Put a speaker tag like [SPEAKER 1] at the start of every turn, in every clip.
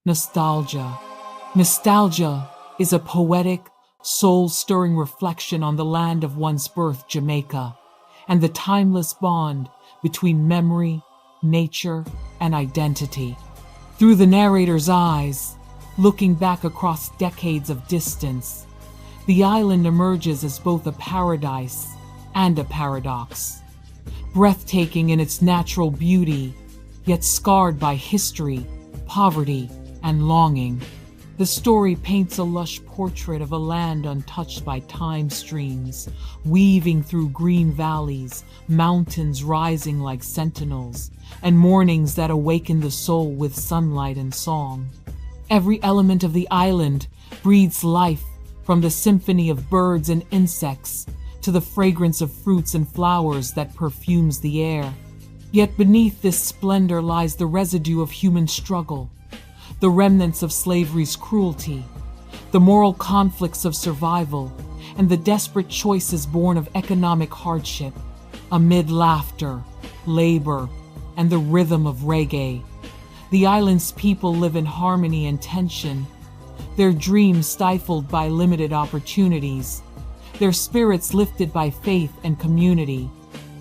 [SPEAKER 1] Nostalgia. Nostalgia is a poetic, soul-stirring reflection on the land of one's birth, Jamaica, and the timeless bond between memory, nature, and identity. Through the narrator's eyes, looking back across decades of distance, the island emerges as both a paradise and a paradox. Breathtaking in its natural beauty, yet scarred by history, poverty, and longing. The story paints a lush portrait of a land untouched by time streams, weaving through green valleys, mountains rising like sentinels, and mornings that awaken the soul with sunlight and song. Every element of the island breathes life, from the symphony of birds and insects to the fragrance of fruits and flowers that perfumes the air. Yet beneath this splendor lies the residue of human struggle, the remnants of slavery's cruelty, the moral conflicts of survival, and the desperate choices born of economic hardship. Amid laughter, labor, and the rhythm of reggae, the island's people live in harmony and tension, their dreams stifled by limited opportunities, their spirits lifted by faith and community.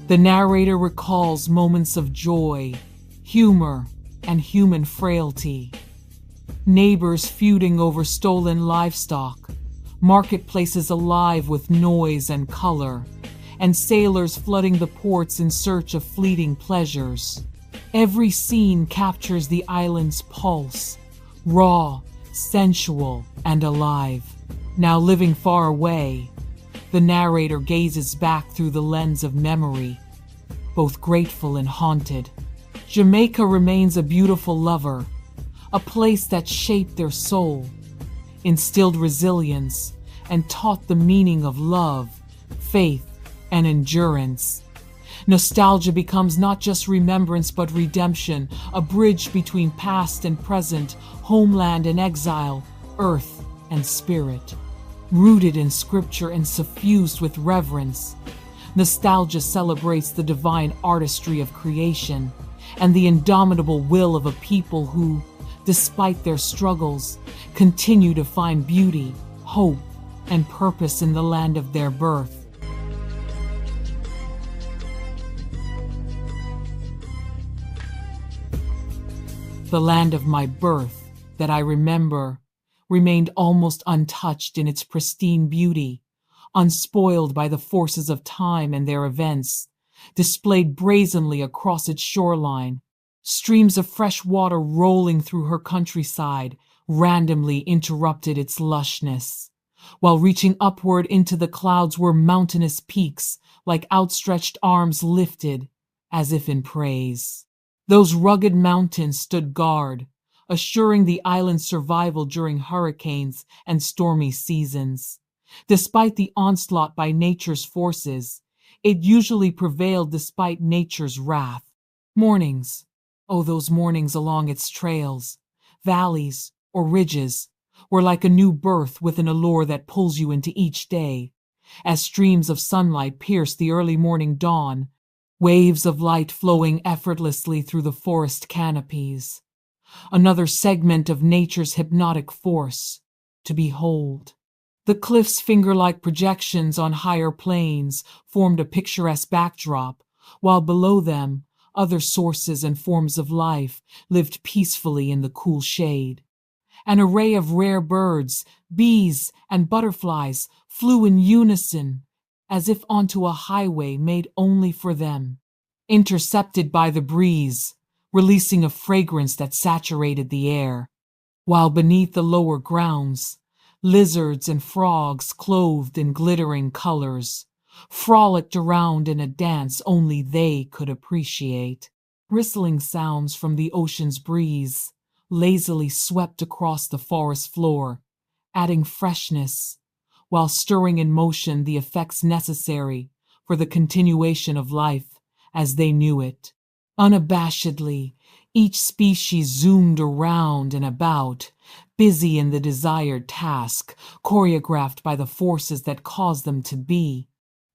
[SPEAKER 1] The narrator recalls moments of joy, humor, and human frailty. Neighbors feuding over stolen livestock, marketplaces alive with noise and color, and sailors flooding the ports in search of fleeting pleasures. Every scene captures the island's pulse, raw, sensual, and alive. Now living far away, the narrator gazes back through the lens of memory, both grateful and haunted. Jamaica remains a beautiful lover, a place that shaped their soul, instilled resilience, and taught the meaning of love, faith, and endurance. Nostalgia becomes not just remembrance but redemption, a bridge between past and present, homeland and exile, earth and spirit. Rooted in scripture and suffused with reverence, nostalgia celebrates the divine artistry of creation and the indomitable will of a people who, despite their struggles, continue to find beauty, hope, and purpose in the land of their birth. The land of my birth that I remember remained almost untouched in its pristine beauty, unspoiled by the forces of time and their events, displayed brazenly across its shoreline. Streams of fresh water rolling through her countryside randomly interrupted its lushness, while reaching upward into the clouds were mountainous peaks like outstretched arms lifted as if in praise. Those rugged mountains stood guard, assuring the island's survival during hurricanes and stormy seasons. Despite the onslaught by nature's forces, it usually prevailed despite nature's wrath. Mornings, oh those mornings along its trails, valleys, or ridges, were like a new birth with an allure that pulls you into each day. As streams of sunlight pierce the early morning dawn, waves of light flowing effortlessly through the forest canopies. Another segment of nature's hypnotic force to behold. The cliffs, finger-like projections on higher plains, formed a picturesque backdrop, while below them, other sources and forms of life lived peacefully in the cool shade. An array of rare birds, bees, and butterflies flew in unison, as if onto a highway made only for them, intercepted by the breeze, releasing a fragrance that saturated the air. While beneath the lower grounds, lizards and frogs clothed in glittering colors frolicked around in a dance only they could appreciate. Whistling sounds from the ocean's breeze lazily swept across the forest floor, adding freshness, while stirring in motion the effects necessary for the continuation of life as they knew it. Unabashedly, each species zoomed around and about, busy in the desired task, choreographed by the forces that caused them to be.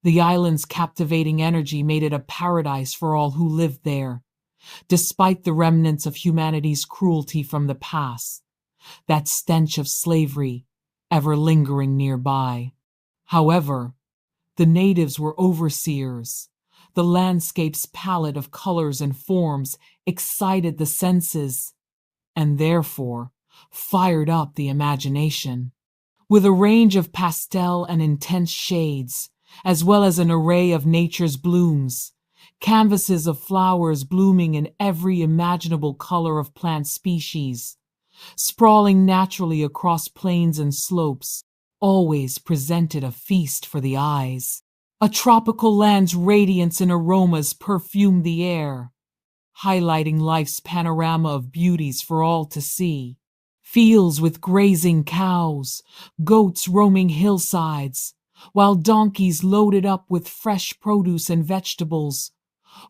[SPEAKER 1] The island's captivating energy made it a paradise for all who lived there. Despite the remnants of humanity's cruelty from the past, that stench of slavery ever lingering nearby. However, the natives were overseers. The landscape's palette of colors and forms excited the senses and therefore fired up the imagination. With a range of pastel and intense shades, as well as an array of nature's blooms, canvases of flowers blooming in every imaginable color of plant species, sprawling naturally across plains and slopes, always presented a feast for the eyes. A tropical land's radiance and aromas perfumed the air, highlighting life's panorama of beauties for all to see. Fields with grazing cows, goats roaming hillsides, while donkeys loaded up with fresh produce and vegetables,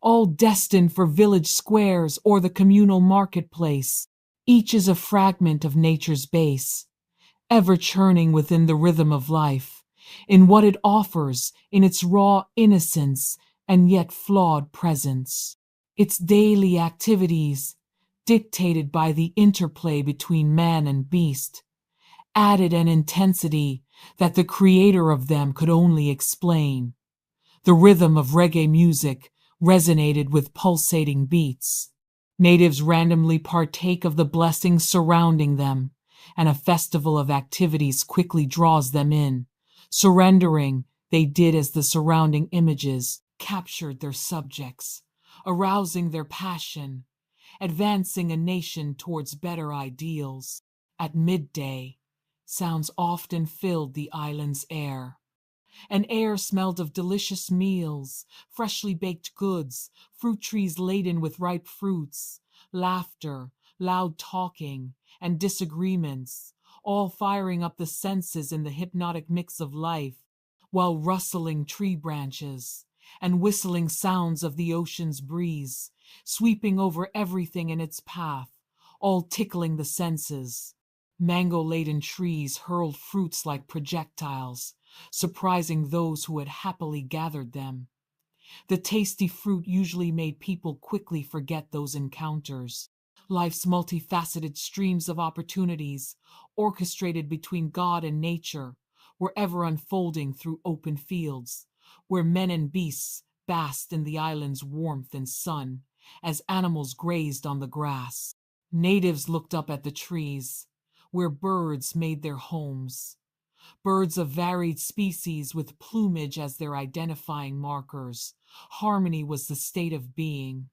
[SPEAKER 1] all destined for village squares or the communal marketplace. Each is a fragment of nature's base, ever churning within the rhythm of life, in what it offers, in its raw innocence and yet flawed presence. Its daily activities, dictated by the interplay between man and beast, added an intensity that the creator of them could only explain. The rhythm of reggae music resonated with pulsating beats. Natives randomly partake of the blessings surrounding them, and a festival of activities quickly draws them in. Surrendering, they did as the surrounding images captured their subjects, arousing their passion, advancing a nation towards better ideals. At midday, sounds often filled the island's air. An air smelled of delicious meals, freshly baked goods, fruit trees laden with ripe fruits, laughter, loud talking, and disagreements, all firing up the senses in the hypnotic mix of life, while rustling tree branches and whistling sounds of the ocean's breeze, sweeping over everything in its path, all tickling the senses. Mango-laden trees hurled fruits like projectiles, surprising those who had happily gathered them. The tasty fruit usually made people quickly forget those encounters. Life's multifaceted streams of opportunities, orchestrated between God and nature, were ever unfolding through open fields, where men and beasts basked in the island's warmth and sun, as animals grazed on the grass. Natives looked up at the trees, where birds made their homes. Birds of varied species with plumage as their identifying markers. Harmony was the state of being.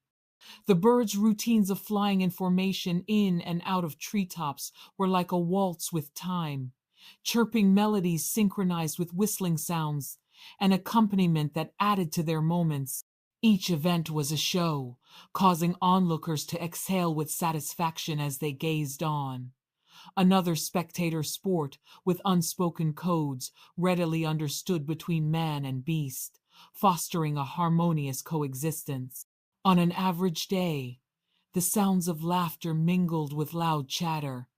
[SPEAKER 1] The birds' routines of flying in formation in and out of treetops were like a waltz with time, chirping melodies synchronized with whistling sounds, an accompaniment that added to their moments. Each event was a show, causing onlookers to exhale with satisfaction as they gazed on. Another spectator sport with unspoken codes readily understood between man and beast, fostering a harmonious coexistence. On an average day, the sounds of laughter mingled with loud chatter,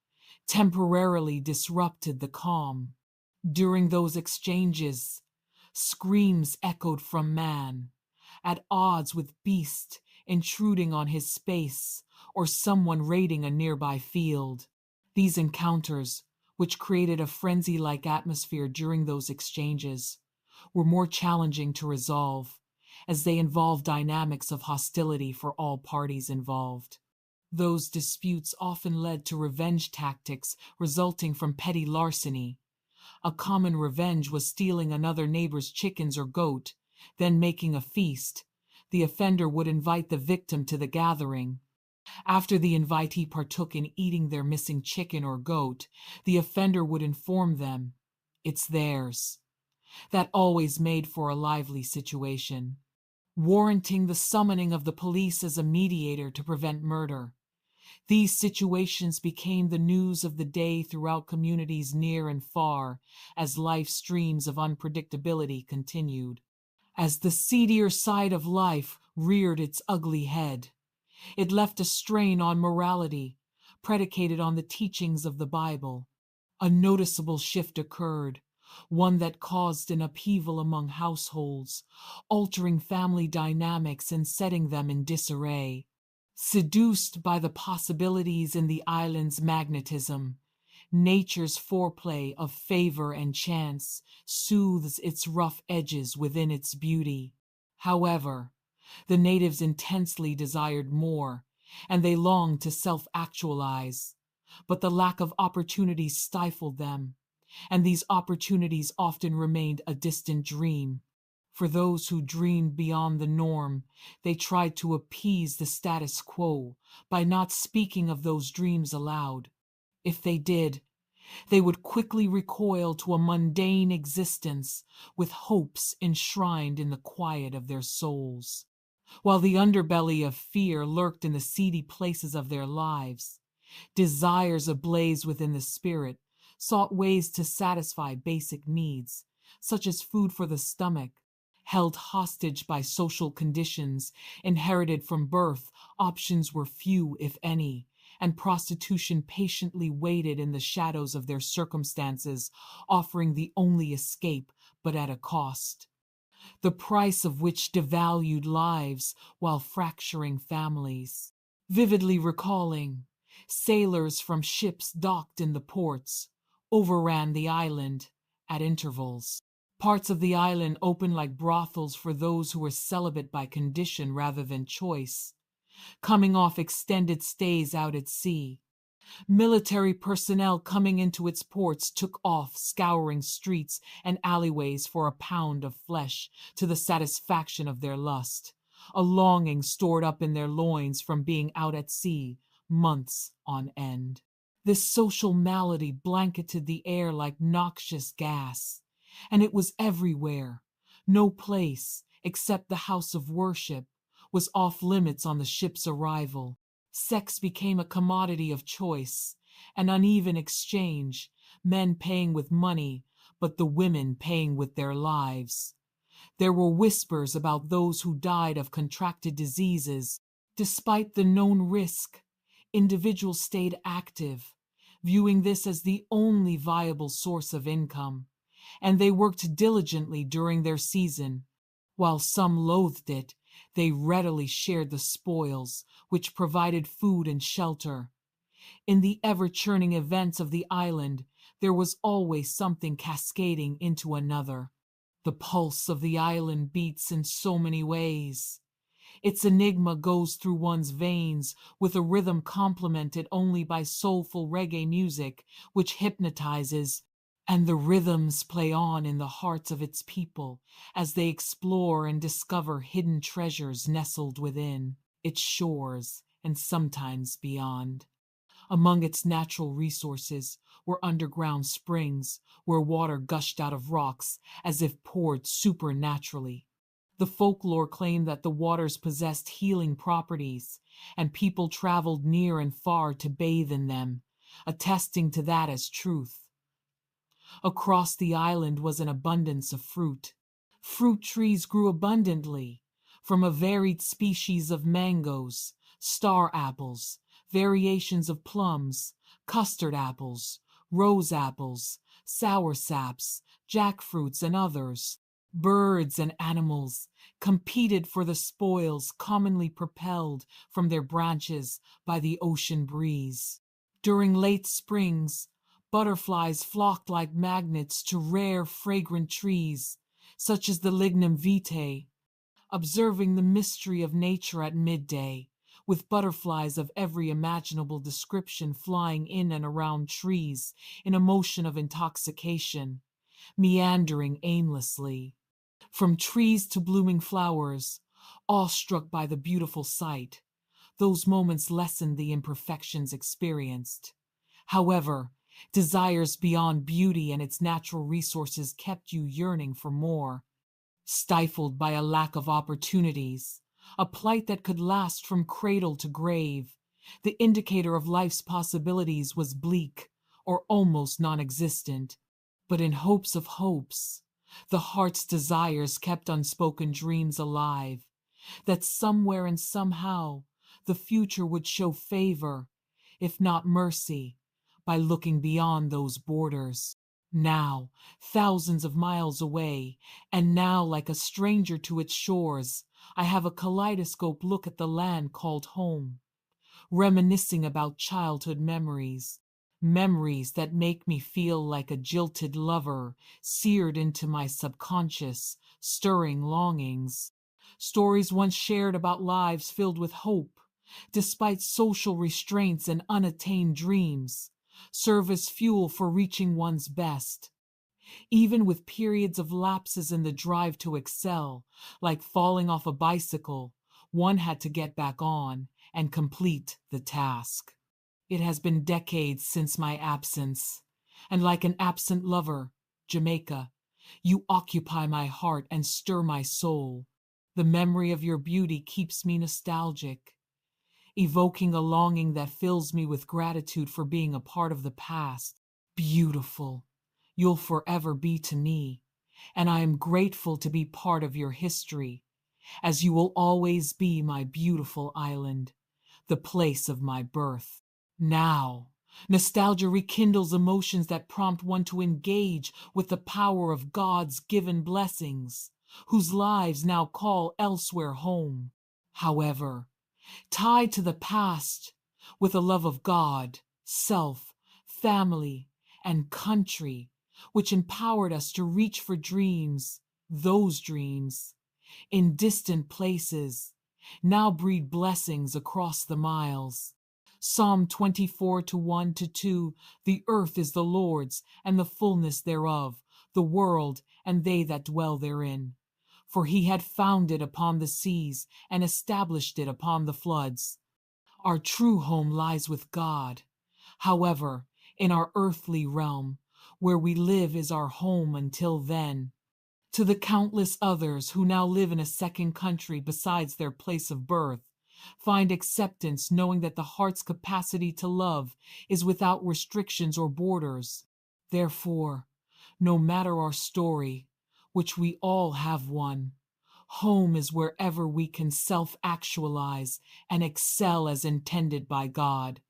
[SPEAKER 1] temporarily disrupted the calm. During those exchanges, screams echoed from man, at odds with beast intruding on his space or someone raiding a nearby field. These encounters, which created a frenzy-like atmosphere during those exchanges, were more challenging to resolve, as they involved dynamics of hostility for all parties involved. Those disputes often led to revenge tactics resulting from petty larceny. A common revenge was stealing another neighbor's chickens or goat, then making a feast. The offender would invite the victim to the gathering. After the invitee partook in eating their missing chicken or goat, the offender would inform them, "It's theirs." That always made for a lively situation, warranting the summoning of the police as a mediator to prevent murder. These situations became the news of the day throughout communities near and far, as life streams of unpredictability continued. As the seedier side of life reared its ugly head, it left a strain on morality, predicated on the teachings of the Bible. A noticeable shift occurred, one that caused an upheaval among households, altering family dynamics and setting them in disarray. Seduced by the possibilities in the island's magnetism, Nature's foreplay of favor and chance soothes its rough edges within its beauty. However, the natives intensely desired more, and they longed to self-actualize. But the lack of opportunities stifled them, and these opportunities often remained a distant dream. For those who dreamed beyond the norm, they tried to appease the status quo by not speaking of those dreams aloud. If they did, they would quickly recoil to a mundane existence with hopes enshrined in the quiet of their souls. While the underbelly of fear lurked in the seedy places of their lives, desires ablaze within the spirit sought ways to satisfy basic needs, such as food for the stomach. Held hostage by social conditions inherited from birth, options were few, if any, and prostitution patiently waited in the shadows of their circumstances, offering the only escape, but at a cost. The price of which devalued lives while fracturing families. Vividly recalling, sailors from ships docked in the ports overran the island at intervals. Parts of the island open like brothels for those who were celibate by condition rather than choice, coming off extended stays out at sea. Military personnel coming into its ports took off scouring streets and alleyways for a pound of flesh to the satisfaction of their lust, a longing stored up in their loins from being out at sea months on end. This social malady blanketed the air like noxious gas, and it was everywhere. No place, except the house of worship, was off limits on the ship's arrival. Sex became a commodity of choice, an uneven exchange, men paying with money, but the women paying with their lives. There were whispers about those who died of contracted diseases. Despite the known risk, individuals stayed active, viewing this as the only viable source of income, and they worked diligently during their season. While some loathed it, they readily shared the spoils, which provided food and shelter. In the ever-churning events of the island, there was always something cascading into another. The pulse of the island beats in so many ways. Its enigma goes through one's veins with a rhythm complemented only by soulful reggae music, which hypnotizes, and the rhythms play on in the hearts of its people as they explore and discover hidden treasures nestled within its shores and sometimes beyond. Among its natural resources were underground springs where water gushed out of rocks as if poured supernaturally. The folklore claimed that the waters possessed healing properties, and people traveled near and far to bathe in them, attesting to that as truth. Across the island was an abundance of fruit. Fruit trees grew abundantly, from a varied species of mangoes, star apples, variations of plums, custard apples, rose apples, sour saps, jackfruits, and others. Birds and animals competed for the spoils commonly propelled from their branches by the ocean breeze. During late springs, butterflies flocked like magnets to rare, fragrant trees, such as the lignum vitae, observing the mystery of nature at midday, with butterflies of every imaginable description flying in and around trees in a motion of intoxication, meandering aimlessly. From trees to blooming flowers, awestruck by the beautiful sight, those moments lessened the imperfections experienced. However, desires beyond beauty and its natural resources kept you yearning for more. Stifled by a lack of opportunities, a plight that could last from cradle to grave, the indicator of life's possibilities was bleak or almost non-existent. But in hopes of hopes, the heart's desires kept unspoken dreams alive, that somewhere and somehow the future would show favor, if not mercy, by looking beyond those borders. Now, thousands of miles away, and now like a stranger to its shores, I have a kaleidoscope look at the land called home, reminiscing about childhood memories. Memories that make me feel like a jilted lover, seared into my subconscious, stirring longings. Stories once shared about lives filled with hope, despite social restraints and unattained dreams, serve as fuel for reaching one's best. Even with periods of lapses in the drive to excel, like falling off a bicycle, one had to get back on and complete the task. It has been decades since my absence, and like an absent lover, Jamaica, you occupy my heart and stir my soul. The memory of your beauty keeps me nostalgic, evoking a longing that fills me with gratitude for being a part of the past. Beautiful, you'll forever be to me, and I am grateful to be part of your history, as you will always be my beautiful island, the place of my birth. Now, nostalgia rekindles emotions that prompt one to engage with the power of God's given blessings, whose lives now call elsewhere home. However, tied to the past with a love of God, self, family, and country, which empowered us to reach for dreams, those dreams, in distant places, now breed blessings across the miles. Psalm 24 to 1 to 2, the earth is the Lord's, and the fullness thereof, the world, and they that dwell therein. For he had founded upon the seas, and established it upon the floods. Our true home lies with God. However, in our earthly realm, where we live is our home until then. To the countless others who now live in a second country besides their place of birth, find acceptance knowing that the heart's capacity to love is without restrictions or borders. Therefore, no matter our story, which we all have one, home is wherever we can self-actualize and excel as intended by God.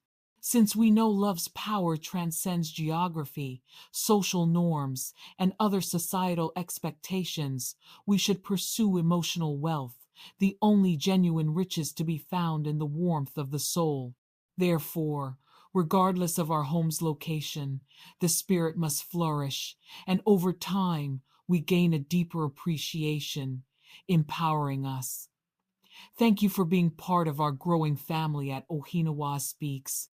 [SPEAKER 1] Since we know love's power transcends geography, social norms, and other societal expectations, we should pursue emotional wealth, the only genuine riches to be found in the warmth of the soul. Therefore, regardless of our home's location, the spirit must flourish, and over time, we gain a deeper appreciation, empowering us. Thank you for being part of our growing family at Ohenewaa.Speaks.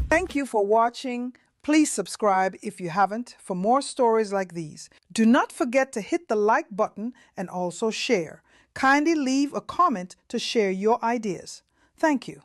[SPEAKER 2] Thank you for watching. Please subscribe if you haven't for more stories like these. Do not forget to hit the like button and also share. Kindly leave a comment to share your ideas. Thank you.